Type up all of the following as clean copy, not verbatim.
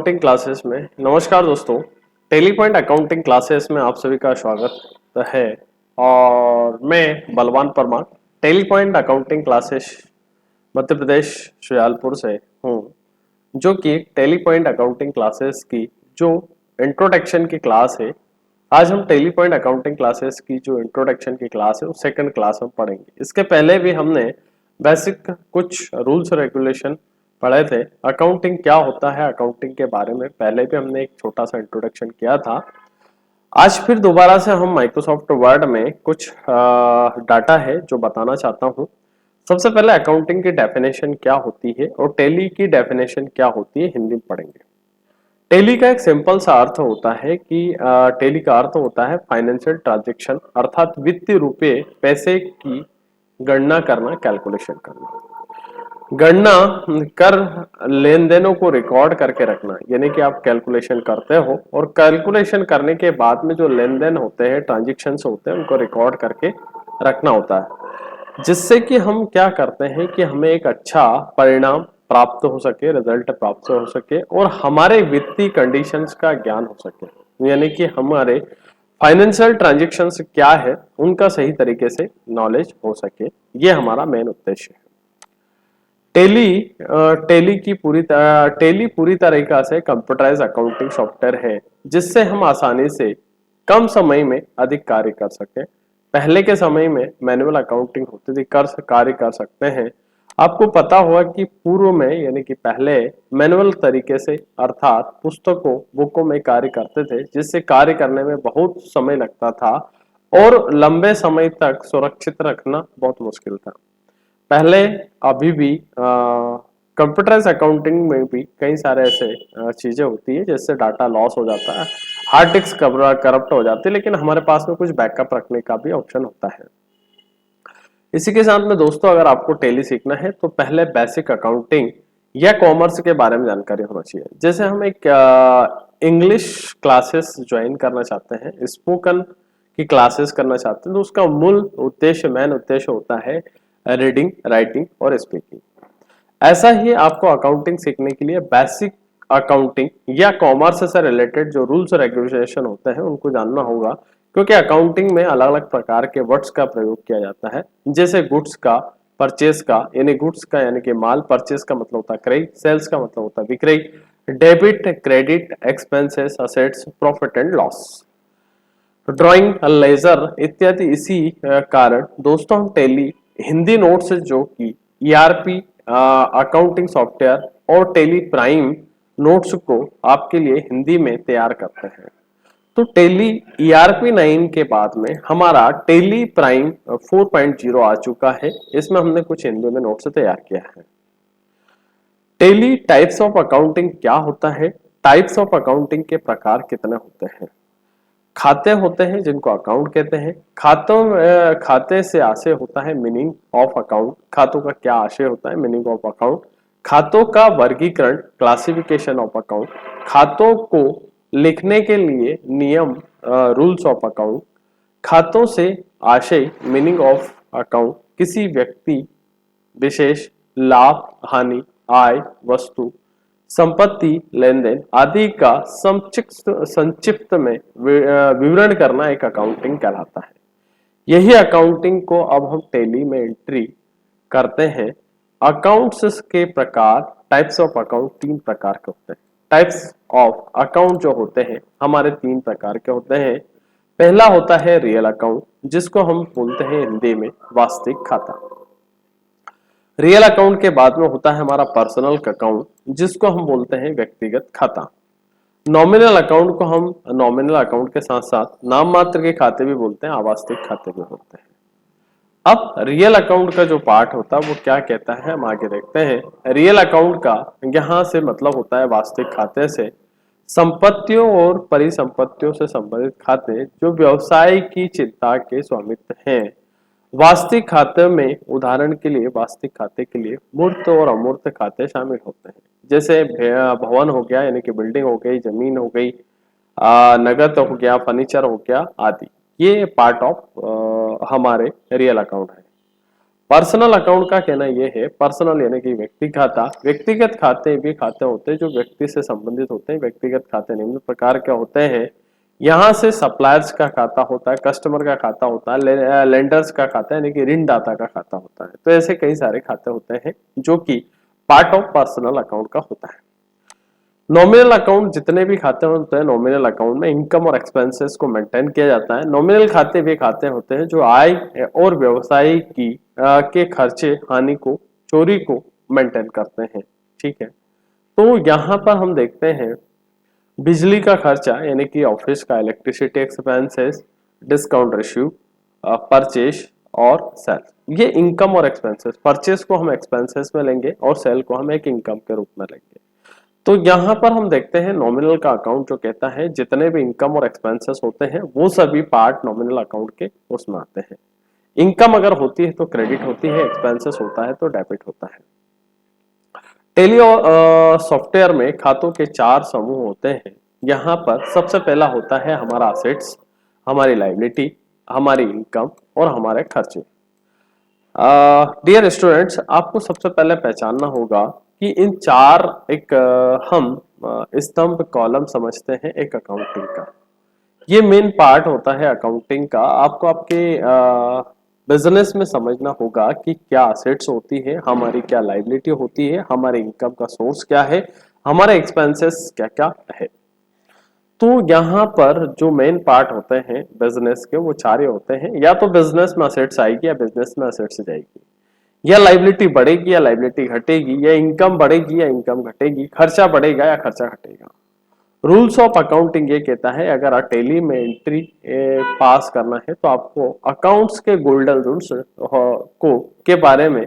Accounting classes में नमस्कार दोस्तों। टेली पॉइंट अकाउंटिंग क्लासेस में आप सभी का स्वागत है और मैं Balwan Parmar Tele Point Accounting Classes Madhya Pradesh Shujalpur से हूँ, जो कि टेली पॉइंट अकाउंटिंग क्लासेस की जो इंट्रोडक्शन की क्लास है। आज हम टेली पॉइंट अकाउंटिंग क्लासेस की जो इंट्रोडक्शन की क्लास है वो सेकंड क्लास में पढ़ेंगे। इसके पहले भी हमने बेसिक कुछ रूल्स रेगुलेशन पढ़े थे। अकाउंटिंग क्या होता है, अकाउंटिंग के बारे में पहले भी हमने एक छोटा सा इंट्रोडक्शन किया था। आज फिर दोबारा से हम माइक्रोसॉफ्ट वर्ड में कुछ डाटा है जो बताना चाहता हूँ। सबसे पहले अकाउंटिंग की डेफिनेशन क्या होती है और टेली की डेफिनेशन क्या होती है हिंदी में पढ़ेंगे। टेली का एक सिंपल सा अर्थ होता है कि टेली का अर्थ होता है फाइनेंशियल ट्रांजेक्शन, अर्थात वित्तीय रूपे पैसे की गणना करना, कैलकुलेशन करना, गणना कर लेन देनों को रिकॉर्ड करके रखना। यानी कि आप कैलकुलेशन करते हो और कैलकुलेशन करने के बाद में जो लेन देन होते हैं, ट्रांजेक्शन्स होते हैं, उनको रिकॉर्ड करके रखना होता है, जिससे कि हम क्या करते हैं कि हमें एक अच्छा परिणाम प्राप्त हो सके, रिजल्ट प्राप्त हो सके और हमारे वित्तीय कंडीशंस का ज्ञान हो सके। यानी कि हमारे फाइनेंशियल ट्रांजेक्शन्स क्या है उनका सही तरीके से नॉलेज हो सके, ये हमारा मेन उद्देश्य है। टेली टेली पूरी तरीका से कंप्यूटराइज अकाउंटिंग सॉफ्टवेयर है, जिससे हम आसानी से कम समय में अधिक कार्य कर सके। पहले के समय में मैनुअल अकाउंटिंग होती थी, कार्य कर सकते हैं। आपको पता होगा कि पूर्व में यानी कि पहले मैनुअल तरीके से अर्थात पुस्तकों बुकों में कार्य करते थे, जिससे कार्य करने में बहुत समय लगता था और लंबे समय तक सुरक्षित रखना बहुत मुश्किल था। पहले अभी भी कंप्यूटराइज अकाउंटिंग में भी कई सारे ऐसे चीजें होती है जिससे डाटा लॉस हो जाता है, हार्ड डिस्क करप्ट हो जाती है, लेकिन हमारे पास में कुछ बैकअप रखने का भी ऑप्शन होता है। इसी के साथ में दोस्तों, अगर आपको टेली सीखना है तो पहले बेसिक अकाउंटिंग या कॉमर्स के बारे में जानकारी होना चाहिए। जैसे हम एक इंग्लिश क्लासेस ज्वाइन करना चाहते हैं, स्पोकन की क्लासेस करना चाहते हैं, तो उसका मूल उद्देश्य, मेन उद्देश्य होता है रीडिंग, राइटिंग और स्पीकिंग। ऐसा ही आपको अकाउंटिंग सीखने के लिए बेसिक अकाउंटिंग या कॉमर्स से रिलेटेड जो रूल्स रेगुलेशन होते हैं उनको जानना होगा, क्योंकि अकाउंटिंग में अलग अलग प्रकार के वर्ड्स का प्रयोग किया जाता है। जैसे गुड्स का, परचेस का, यानी गुड्स का यानी कि माल, परचेस का मतलब होता है क्रय, सेल्स का मतलब होता है विक्रय, debit, credit, expenses, assets, profit and loss, drawing, ledger इत्यादि। इसी कारण दोस्तों हम टेली हिंदी नोट्स जो कि ईआरपी अकाउंटिंग सॉफ्टवेयर और टेली प्राइम नोट्स को आपके लिए हिंदी में तैयार करते हैं। तो टेली ईआरपी 9 के बाद में हमारा टेली प्राइम 4.0 आ चुका है। इसमें हमने कुछ हिंदी में नोट्स तैयार किया है। टेली टाइप्स ऑफ अकाउंटिंग क्या होता है, टाइप्स ऑफ अकाउंटिंग के प्रकार कितने होते हैं। खाते होते हैं जिनको अकाउंट कहते हैं। खाते से आशय होता है मीनिंग ऑफ अकाउंट। खातों का क्या आशय होता है, मीनिंग ऑफ अकाउंट। खातों का वर्गीकरण, क्लासिफिकेशन ऑफ अकाउंट। खातों को लिखने के लिए नियम, रूल्स ऑफ अकाउंट। खातों से आशय, मीनिंग ऑफ अकाउंट, किसी व्यक्ति विशेष, लाभ, हानि, आय, वस्तु, संपत्ति, लेन देन आदि का संक्षिप्त में विवरण करना एक अकाउंटिंग कहलाता है। यही अकाउंटिंग को अब हम टेली में एंट्री करते हैं। अकाउंट्स के प्रकार, टाइप्स ऑफ अकाउंट 3 प्रकार के होते हैं। टाइप्स ऑफ अकाउंट जो होते हैं हमारे 3 प्रकार के होते हैं। पहला होता है रियल अकाउंट, जिसको हम बोलते हैं हिंदी में वास्तविक खाता। रियल अकाउंट के बाद में होता है हमारा पर्सनल अकाउंट, जिसको हम बोलते हैं व्यक्तिगत खाता। नॉमिनल अकाउंट को हम नॉमिनल अकाउंट के साथ साथ नाम मात्र के खाते भी बोलते हैं, अवास्तविक खाते भी बोलते हैं। अब रियल अकाउंट का जो पार्ट होता है वो क्या कहता है, हम आगे देखते हैं। रियल अकाउंट का यहां से मतलब होता है वास्तविक खाते से संपत्तियों और परिसंपत्तियों से संबंधित खाते जो व्यवसाय की चिंता के स्वामित्व हैं। वास्तविक खाते में उदाहरण के लिए, वास्तविक खाते के लिए मूर्त और अमूर्त खाते शामिल होते हैं। जैसे भवन हो गया यानी कि बिल्डिंग हो गई, जमीन हो गई, नगद हो गया, फर्नीचर हो गया आदि। ये पार्ट ऑफ हमारे रियल अकाउंट है। पर्सनल अकाउंट का कहना यह है, पर्सनल यानी कि व्यक्ति खाता, व्यक्तिगत खाते भी खाते होते हैं जो व्यक्ति से संबंधित होते हैं। व्यक्तिगत खाते निम्न प्रकार के होते हैं, यहाँ से सप्लायर्स का खाता होता है, कस्टमर का खाता होता है, लेंडर्स का खाता यानी कि ऋणदाता का खाता होता है। तो ऐसे कई सारे खाते होते हैं जो कि पार्ट ऑफ पर्सनल अकाउंट का होता है। नॉमिनल अकाउंट जितने भी खाते होते हैं, नॉमिनल अकाउंट में इनकम और एक्सपेंसेस को मेंटेन किया जाता है। नॉमिनल खाते वे खाते होते हैं जो आय और व्यवसाय की के खर्चे, हानि को, चोरी को मेंटेन करते हैं। ठीक है, तो यहाँ पर हम देखते हैं बिजली का खर्चा यानी कि ऑफिस का electricity expenses, discount ratio, purchase और सेल, ये इनकम और एक्सपेंसेस। परचेज को हम एक्सपेंसेस में लेंगे और सेल को हम एक इनकम के रूप में लेंगे। तो यहाँ पर हम देखते हैं नॉमिनल का अकाउंट जो कहता है जितने भी इनकम और एक्सपेंसेस होते हैं वो सभी पार्ट नॉमिनल अकाउंट के उसमें आते हैं। इनकम अगर होती है तो क्रेडिट होती है, एक्सपेंसेस होता है तो डेबिट होता है। टेली सॉफ्टवेयर में खातों के 4 समूह होते हैं। यहाँ पर सबसे पहला होता है हमारा असेट्स, हमारी लायबिलिटी, हमारी इनकम और हमारे खर्चे। डियर स्टूडेंट्स, आपको सबसे पहले पहचानना होगा कि इन 4 एक हम स्तंभ कॉलम समझते हैं एक अकाउंटिंग का। ये मेन पार्ट होता है अकाउंटिंग का। आपको आपके बिजनेस में समझना होगा कि क्या असेट्स होती है, हमारी क्या लायबिलिटी होती है, हमारे इनकम का सोर्स क्या है, हमारे एक्सपेंसेस क्या क्या है। तो यहाँ पर जो मेन पार्ट होते हैं बिजनेस के वो 4 होते हैं। या तो बिजनेस में असेट्स आएगी या बिजनेस में असेट्स जाएगी, या लायबिलिटी बढ़ेगी या लायबिलिटी घटेगी, या इनकम बढ़ेगी या इनकम घटेगी, खर्चा बढ़ेगा या खर्चा घटेगा। रूल्स ऑफ अकाउंटिंग ये कहता है अगर टेली में एंट्री पास करना है तो आपको अकाउंट्स के गोल्डन रूल्स को के बारे में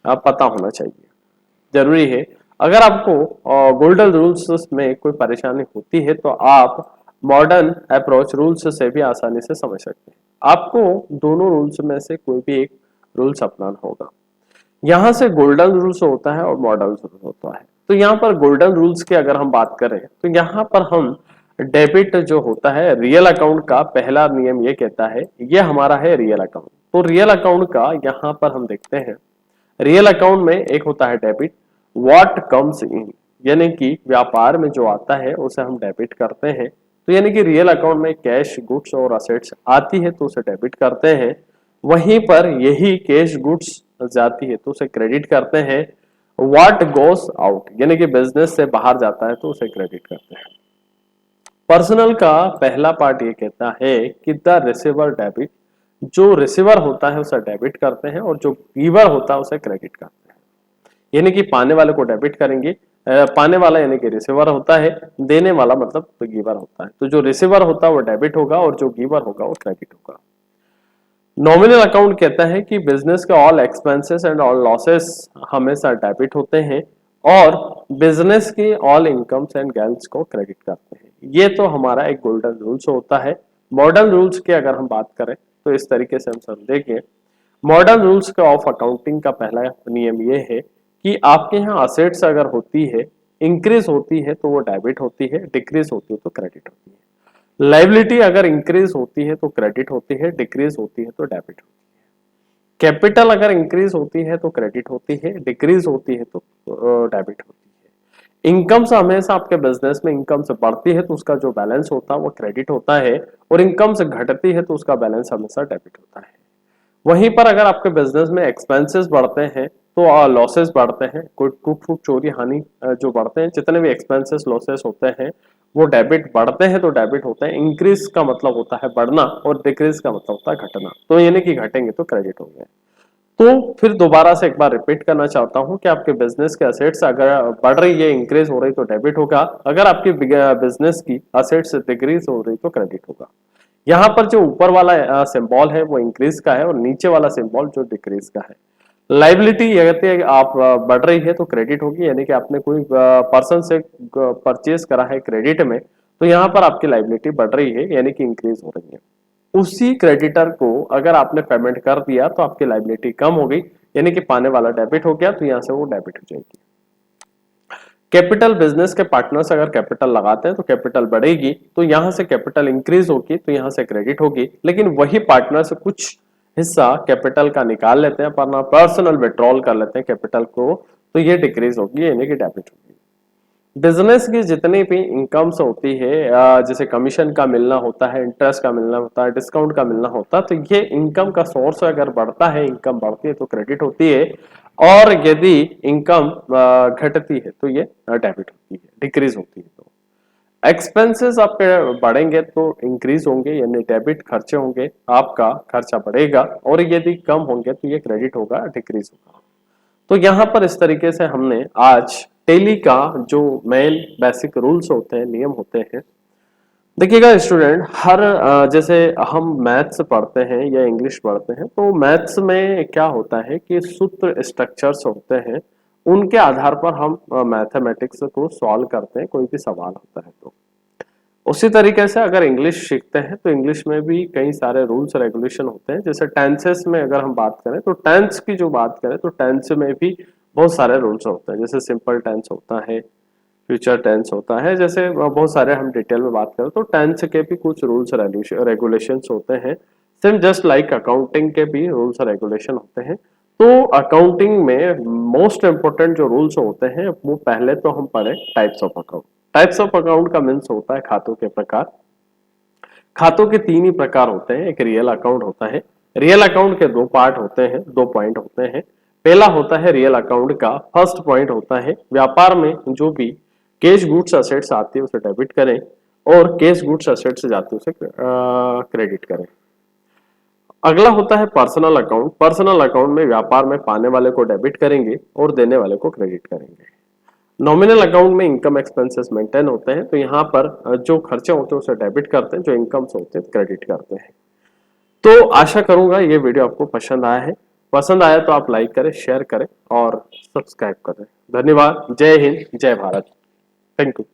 पता होना चाहिए, जरूरी है। अगर आपको गोल्डन रूल्स में कोई परेशानी होती है तो आप मॉडर्न अप्रोच रूल्स से भी आसानी से समझ सकते हैं। आपको दोनों रूल्स में से कोई भी एक रूल्स अपनाना होगा। यहाँ से गोल्डन रूल्स होता है और मॉडर्न रूल्स होता है। तो यहाँ पर गोल्डन रूल्स की अगर हम बात करें तो यहाँ पर हम डेबिट जो होता है, रियल अकाउंट का पहला नियम ये कहता है, ये हमारा है रियल अकाउंट। तो रियल अकाउंट का यहाँ पर हम देखते हैं, रियल अकाउंट में एक होता है डेबिट, व्हाट कम्स इन, यानी कि व्यापार में जो आता है उसे हम डेबिट करते हैं। तो यानी कि रियल अकाउंट में कैश, गुड्स और असेट्स आती है तो उसे डेबिट करते हैं। वहीं पर यही कैश गुड्स जाती है तो उसे क्रेडिट करते हैं। व्हाट गोस आउट यानी कि बिजनेस से बाहर जाता है तो उसे क्रेडिट करते हैं। पर्सनल का पहला पार्ट ये कहता है कि द रिसीवर डेबिट, जो रिसीवर होता है उसे डेबिट करते हैं और जो गिवर होता है उसे क्रेडिट करते हैं। यानी कि पाने वाले को डेबिट करेंगे, पाने वाला यानी कि रिसीवर होता है, देने वाला मतलब तो गिवर होता है। तो जो रिसीवर होता है वो डेबिट होगा और जो गिवर होगा वो क्रेडिट होगा। नॉमिनल अकाउंट कहता है कि बिजनेस के all expenses and all losses हमेशा डेबिट होते हैं और बिजनेस के ऑल इनकम्स एंड गेन्स को क्रेडिट करते हैं। ये तो हमारा एक गोल्डन रूल्स होता है। मॉडर्न रूल्स की अगर हम बात करें तो इस तरीके से हम समझेंगे। मॉडर्न रूल्स का ऑफ अकाउंटिंग का पहला नियम ये है कि आपके यहाँ असेट्स अगर होती है, इंक्रीज होती है तो वो डेबिट होती है, डिक्रीज होती है तो क्रेडिट होती है। लायबिलिटी अगर इंक्रीज होती है तो क्रेडिट होती है, डिक्रीज होती है तो डेबिट होती है। कैपिटल अगर इंक्रीज होती है तो क्रेडिट होती है, डिक्रीज होती है तो डेबिट होती है। इनकम से हमेशा आपके बिजनेस में इनकम से बढ़ती है तो उसका जो बैलेंस होता है वो क्रेडिट होता है और इनकम से घटती है तो उसका बैलेंस हमेशा डेबिट होता है। वहीं पर अगर आपके बिजनेस में एक्सपेंसेस बढ़ते हैं तो लॉसेस बढ़ते हैं, कोई टूट फूट चोरी हानि जो बढ़ते हैं, जितने भी एक्सपेंसेस लॉसेस होते हैं वो डेबिट बढ़ते हैं तो डेबिट होते हैं। इंक्रीज का मतलब होता है बढ़ना और डिक्रीज का मतलब होता है घटना। तो यानी कि घटेंगे तो क्रेडिट होंगे। तो फिर दोबारा से एक बार रिपीट करना चाहता हूं कि आपके बिजनेस के असेट्स अगर बढ़ रही है, इंक्रीज हो रही तो डेबिट होगा। अगर आपकी बिजनेस की असेट्स डिक्रीज हो रही तो क्रेडिट होगा। यहाँ पर जो ऊपर वाला सिंबल है वो इंक्रीज का है और नीचे वाला सिंबल जो डिक्रीज का है। लायबिलिटी कहते आप बढ़ रही है तो क्रेडिट होगी, यानी कि आपने कोई पर्सन से परचेज करा है क्रेडिट में तो यहाँ पर आपकी लायबिलिटी बढ़ रही है यानी कि इंक्रीज हो रही है। उसी क्रेडिटर को अगर आपने पेमेंट कर दिया तो आपकी लायबिलिटी कम हो गई यानी कि पाने वाला डेबिट हो गया तो यहाँ से वो डेबिट हो जाएगी। कैपिटल, बिजनेस के पार्टनर्स अगर कैपिटल लगाते हैं तो कैपिटल बढ़ेगी तो यहाँ से कैपिटल इंक्रीज होगी तो यहाँ से क्रेडिट होगी। लेकिन वही पार्टनर्स कुछ हिस्सा कैपिटल का निकाल लेते हैं, अपना पर्सनल विड्रॉल कर लेते हैं कैपिटल को, तो ये डिक्रीज होगी, यानी कि डेबिट होगी। बिजनेस की जितनी भी इनकम्स होती है, जैसे कमीशन का मिलना होता है, इंटरेस्ट का मिलना होता है, डिस्काउंट का मिलना होता है, तो ये इनकम का सोर्स अगर बढ़ता है, इनकम बढ़ती है तो क्रेडिट होती है, और यदि इनकम घटती है तो ये डेबिट होती है, डिक्रीज होती है। तो एक्सपेंसेस आपके बढ़ेंगे तो इंक्रीज होंगे, यानी डेबिट खर्चे होंगे, आपका खर्चा बढ़ेगा, और यदि कम होंगे तो ये क्रेडिट होगा, डिक्रीज होगा। तो यहाँ पर इस तरीके से हमने आज टेली का जो मेन बेसिक रूल्स होते हैं, नियम होते हैं। देखिएगा स्टूडेंट, हर जैसे हम मैथ्स पढ़ते हैं या इंग्लिश पढ़ते हैं, तो मैथ्स में क्या होता है कि सूत्र स्ट्रक्चर्स होते हैं, उनके आधार पर हम मैथमेटिक्स को सॉल्व करते हैं, कोई भी सवाल होता है तो। उसी तरीके से अगर इंग्लिश सीखते हैं तो इंग्लिश में भी कई सारे रूल्स रेगुलेशन होते हैं। जैसे टेंसेस में अगर हम बात करें तो टेंस की जो बात करें तो टेंस में भी बहुत सारे रूल्स होते हैं। जैसे सिंपल टेंस होता है, फ्यूचर टेंस होता है, जैसे बहुत सारे हम डिटेल में बात करें तो टेंस के भी कुछ रूल्स रेगुलेशंस होते हैं। सेम जस्ट लाइक अकाउंटिंग के भी रूल्स रेगुलेशन होते हैं। तो अकाउंटिंग में मोस्ट इंपोर्टेंट जो रूल्स होते हैं वो पहले तो हम पढ़े types of account. Types of account का मीन्स होता है खातों के प्रकार। खातों के तीन ही प्रकार होते हैं, एक रियल अकाउंट होता है। रियल अकाउंट के दो पार्ट होते हैं, दो पॉइंट होते हैं। पहला होता है रियल अकाउंट का फर्स्ट पॉइंट होता है व्यापार में जो भी कैश गुड्स असेट्स आती है उसे डेबिट करें, और कैश गुड्स असेट्स जाती है उसे क्रेडिट करें। अगला होता है पर्सनल अकाउंट। पर्सनल अकाउंट में व्यापार में पाने वाले को डेबिट करेंगे और देने वाले को क्रेडिट करेंगे। नॉमिनल अकाउंट में इनकम एक्सपेंसेस मेंटेन होते हैं, तो यहाँ पर जो खर्चे होते हैं उसे डेबिट करते हैं, जो इनकम्स होते हैं क्रेडिट करते हैं। तो आशा करूंगा ये वीडियो आपको पसंद आया है। पसंद आया तो आप लाइक करें, शेयर करें और सब्सक्राइब करें। धन्यवाद। जय हिंद, जय भारत। Thank you.